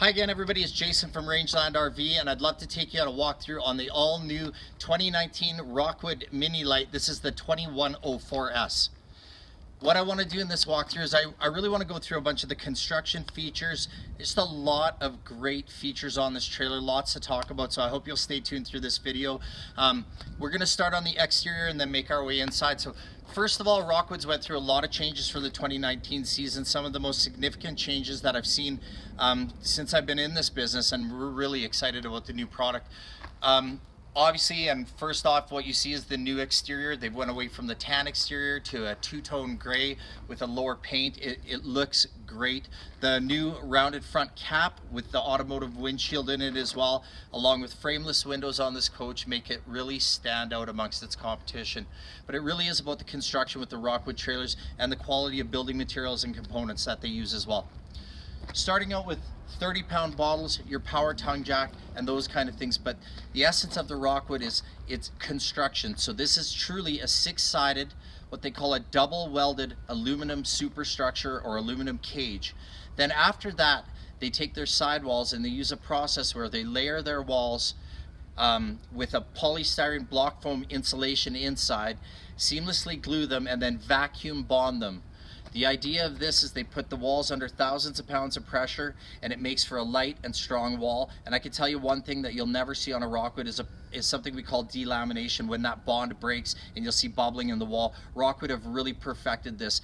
Hi again everybody, it's Jason from Rangeland RV and I'd love to take you on a walkthrough on the all-new 2019 Rockwood Minilite. This is the 2104S. What I want to do in this walkthrough is I really want to go through a bunch of the construction features. Just a lot of great features on this trailer, lots to talk about, so I hope you'll stay tuned through this video. We're going to start on the exterior and then make our way inside. So first of all, Rockwood's went through a lot of changes for the 2019 season, some of the most significant changes that I've seen since I've been in this business, and we're really excited about the new product. Obviously, and first off, what you see is the new exterior. They've went away from the tan exterior to a two-tone gray with a lower paint. It looks great. The new rounded front cap with the automotive windshield in it as well, along with frameless windows on this coach, make it really stand out amongst its competition. But it really is about the construction with the Rockwood trailers and the quality of building materials and components that they use as well. Starting out with 30-pound bottles, your power tongue jack, and those kind of things. But the essence of the Rockwood is its construction. So this is truly a six-sided, what they call a double welded aluminum superstructure or aluminum cage. Then after that, they take their sidewalls and they use a process where they layer their walls with a polystyrene block foam insulation inside, seamlessly glue them, and then vacuum bond them. The idea of this is they put the walls under thousands of pounds of pressure, and it makes for a light and strong wall. And I can tell you one thing that you'll never see on a Rockwood is something we call delamination, when that bond breaks and you'll see bubbling in the wall. Rockwood have really perfected this.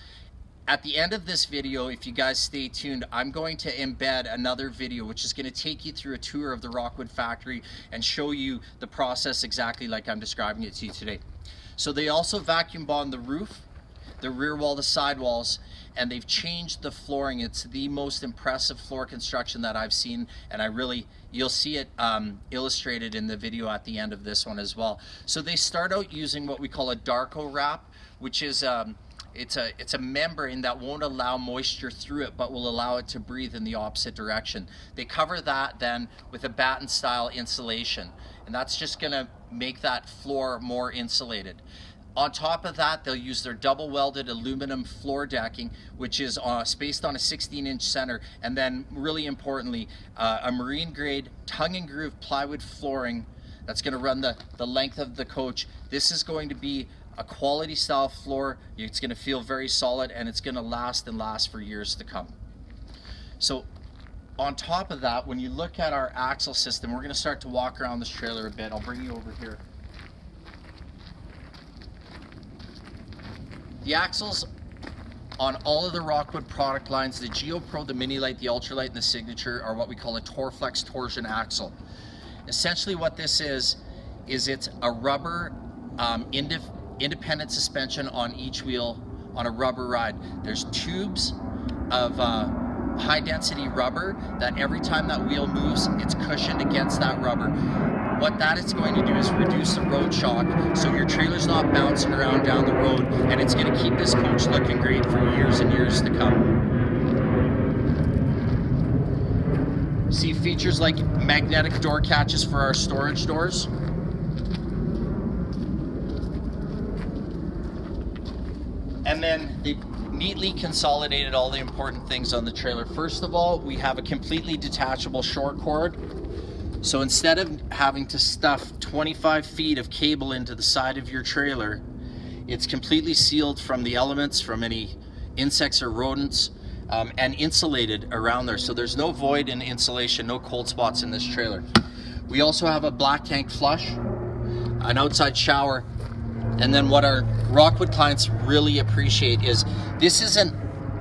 At the end of this video, if you guys stay tuned, I'm going to embed another video which is going to take you through a tour of the Rockwood factory and show you the process exactly like I'm describing it to you today. So they also vacuum bond the roof, the rear wall, the sidewalls, and they've changed the flooring. It's the most impressive floor construction that I've seen, and you'll see it illustrated in the video at the end of this one as well. So they start out using what we call a Darko wrap, which is it's a membrane that won't allow moisture through it, but will allow it to breathe in the opposite direction. They cover that then with a batten style insulation, and that's just gonna make that floor more insulated. On top of that, they'll use their double welded aluminum floor decking, which is spaced on a 16-inch center, and then really importantly, a marine grade tongue and groove plywood flooring that's going to run the length of the coach. This is going to be a quality style floor. It's going to feel very solid, and it's going to last and last for years to come. So on top of that, when you look at our axle system, we're going to start to walk around this trailer a bit. I'll bring you over here. The axles on all of the Rockwood product lines, the GeoPro, the Minilite, the Ultralight, and the Signature, are what we call a Torflex torsion axle. Essentially what this is it's a rubber independent suspension on each wheel on a rubber ride. There's tubes of high density rubber that every time that wheel moves, it's cushioned against that rubber. What that is going to do is reduce the road shock, so your trailer's not bouncing around down the road, and it's going to keep this coach looking great for years and years to come. See features like magnetic door catches for our storage doors. And then they neatly consolidated all the important things on the trailer. First of all, we have a completely detachable short cord. So instead of having to stuff 25 feet of cable into the side of your trailer, it's completely sealed from the elements, from any insects or rodents, and insulated around there. So there's no void in insulation, no cold spots in this trailer. We also have a black tank flush, an outside shower, and then what our Rockwood clients really appreciate is this is an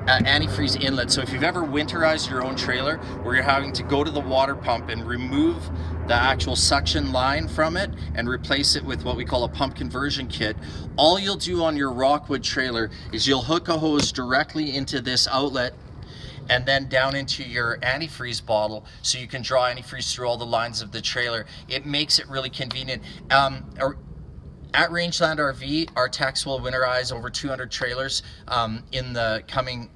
antifreeze inlet. So if you've ever winterized your own trailer where you're having to go to the water pump and remove the actual suction line from it and replace it with what we call a pump conversion kit, all you'll do on your Rockwood trailer is you'll hook a hose directly into this outlet and then down into your antifreeze bottle, so you can draw antifreeze through all the lines of the trailer. It makes it really convenient. At Rangeland RV, our techs will winterize over 200 trailers in the coming,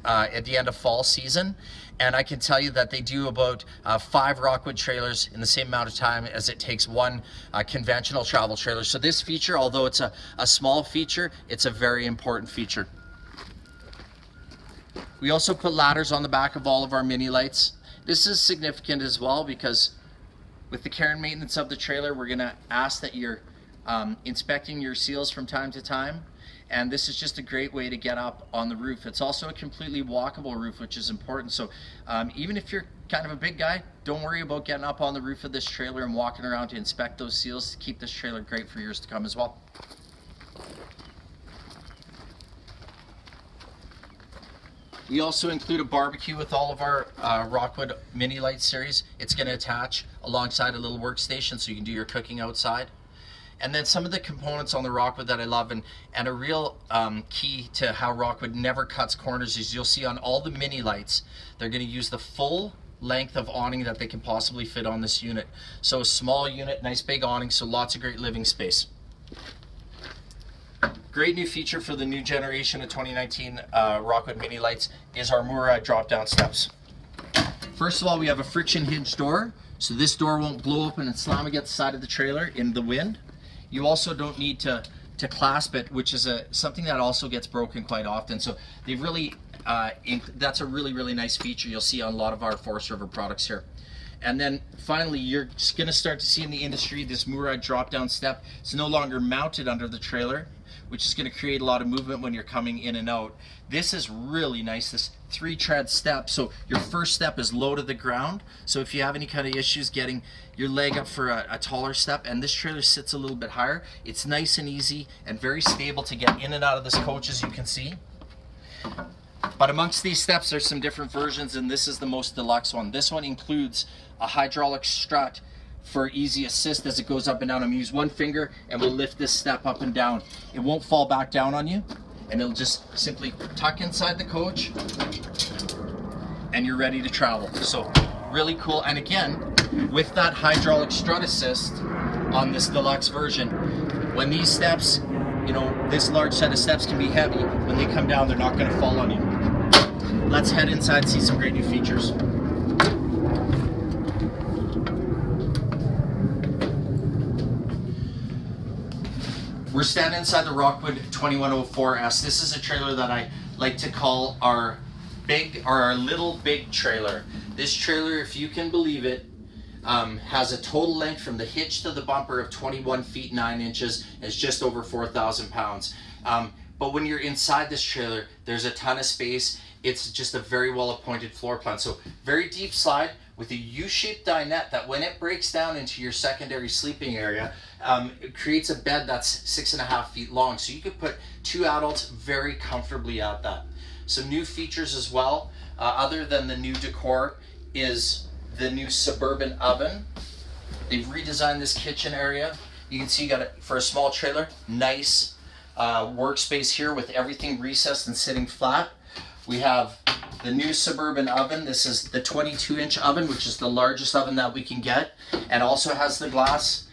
at the end of fall season. And I can tell you that they do about 5 Rockwood trailers in the same amount of time as it takes one conventional travel trailer. So this feature, although it's a small feature, it's a very important feature. We also put ladders on the back of all of our Minilites. This is significant as well because with the care and maintenance of the trailer, we're going to ask that you're inspecting your seals from time to time. And this is just a great way to get up on the roof. It's also a completely walkable roof, which is important. So even if you're kind of a big guy, don't worry about getting up on the roof of this trailer and walking around to inspect those seals to keep this trailer great for years to come as well. We also include a barbecue with all of our Rockwood Minilite series. It's going to attach alongside a little workstation so you can do your cooking outside. And then some of the components on the Rockwood that I love, and a real key to how Rockwood never cuts corners, is you'll see on all the Minilites, they're going to use the full length of awning that they can possibly fit on this unit. So a small unit, nice big awning, so lots of great living space. Great new feature for the new generation of 2019 Rockwood Minilites is our Murad drop-down steps. First of all, we have a friction hinge door, so this door won't blow open and slam against the side of the trailer in the wind. You also don't need to clasp it, which is something that also gets broken quite often. So they've really, that's a really nice feature you'll see on a lot of our Forest River products here. And then finally, you're going to start to see in the industry this Murad drop-down step. It's no longer mounted under the trailer, which is going to create a lot of movement when you're coming in and out. This is really nice, this 3-tread step. So your first step is low to the ground. So if you have any kind of issues getting your leg up for a taller step, and this trailer sits a little bit higher, it's nice and easy and very stable to get in and out of this coach, as you can see. But amongst these steps, there's some different versions, and this is the most deluxe one. This one includes a hydraulic strut for easy assist as it goes up and down. I'm going to use one finger and we'll lift this step up and down. It won't fall back down on you, and it'll just simply tuck inside the coach and you're ready to travel. So really cool. And again, with that hydraulic strut assist on this deluxe version, when these steps, you know, this large set of steps can be heavy, when they come down, they're not going to fall on you. Let's head inside and see some great new features. We're standing inside the Rockwood 2104S. This is a trailer that I like to call our little big trailer. This trailer, if you can believe it, has a total length from the hitch to the bumper of 21 feet 9 inches. It's just over 4,000 pounds. But when you're inside this trailer, there's a ton of space. It's just a very well appointed floor plan. So very deep slide with a U-shaped dinette that when it breaks down into your secondary sleeping area, it creates a bed that's 6.5 feet long. So you could put 2 adults very comfortably at that. Some new features as well, other than the new decor, is the new suburban oven. They've redesigned this kitchen area. You can see you got it for a small trailer, nice workspace here with everything recessed and sitting flat. We have the new suburban oven. This is the 22-inch oven, which is the largest oven that we can get, and also has the glass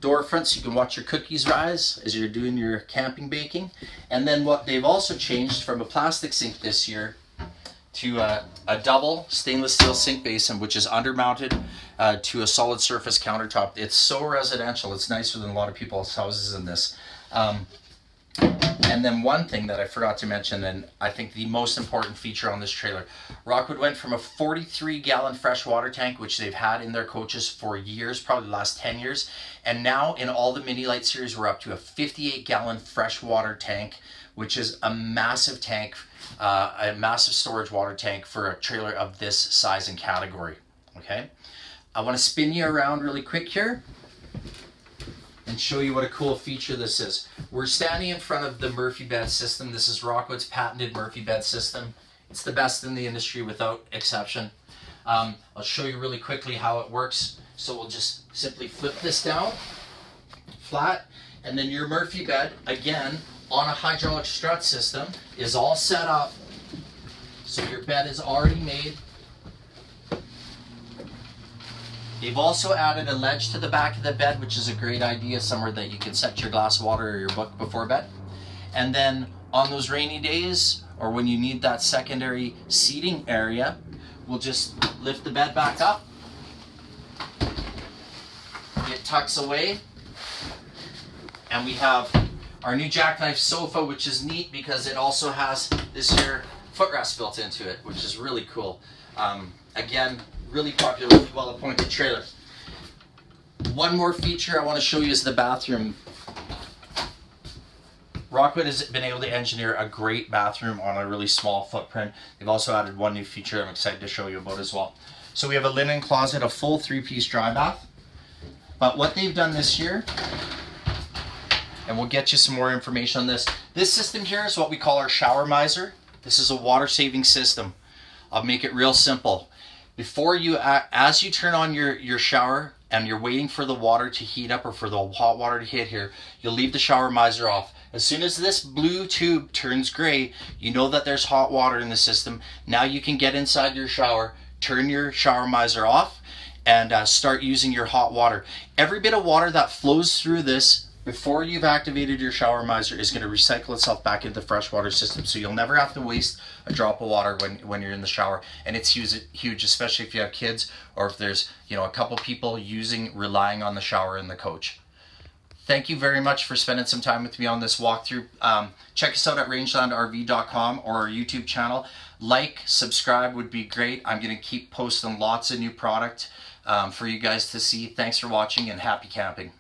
door front so you can watch your cookies rise as you're doing your camping baking. And then what they've also changed from a plastic sink this year to a double stainless steel sink basin, which is undermounted to a solid surface countertop. It's so residential. It's nicer than a lot of people's houses in this. And then one thing that I forgot to mention, and I think the most important feature on this trailer, Rockwood went from a 43-gallon fresh water tank, which they've had in their coaches for years, probably the last 10 years, and now in all the Minilite series, we're up to a 58-gallon fresh water tank, which is a massive tank, a massive storage water tank for a trailer of this size and category. Okay, I want to spin you around really quick here and show you what a cool feature this is. We're standing in front of the Murphy bed system. This is Rockwood's patented Murphy bed system. It's the best in the industry without exception. I'll show you really quickly how it works. So we'll just simply flip this down flat, and then your Murphy bed, again, on a hydraulic strut system, is all set up. So your bed is already made. They've also added a ledge to the back of the bed, which is a great idea, somewhere that you can set your glass of water or your book before bed. And then on those rainy days, or when you need that secondary seating area, we'll just lift the bed back up. It tucks away. And we have our new jackknife sofa, which is neat because it also has this here footrest built into it, which is really cool. Again, really popular with well-appointed trailers. One more feature I want to show you is the bathroom. Rockwood has been able to engineer a great bathroom on a really small footprint. They've also added one new feature I'm excited to show you about as well. So we have a linen closet, a full 3-piece dry bath. But what they've done this year, and we'll get you some more information on this. This system here is what we call our shower miser. This is a water saving system. I'll make it real simple. Before you, as you turn on your shower and you're waiting for the water to heat up or for the hot water to hit here, you'll leave the shower miser off. As soon as this blue tube turns gray, you know that there's hot water in the system. Now you can get inside your shower, turn your shower miser off, and start using your hot water. Every bit of water that flows through this before you've activated your shower miser is going to recycle itself back into the freshwater system, so you'll never have to waste a drop of water when you're in the shower. And it's huge, especially if you have kids or if there's, you know, a couple people relying on the shower in the coach. Thank you very much for spending some time with me on this walkthrough. Check us out at rangelandrv.com or our YouTube channel. Like, subscribe would be great. I'm going to keep posting lots of new product for you guys to see. Thanks for watching and happy camping.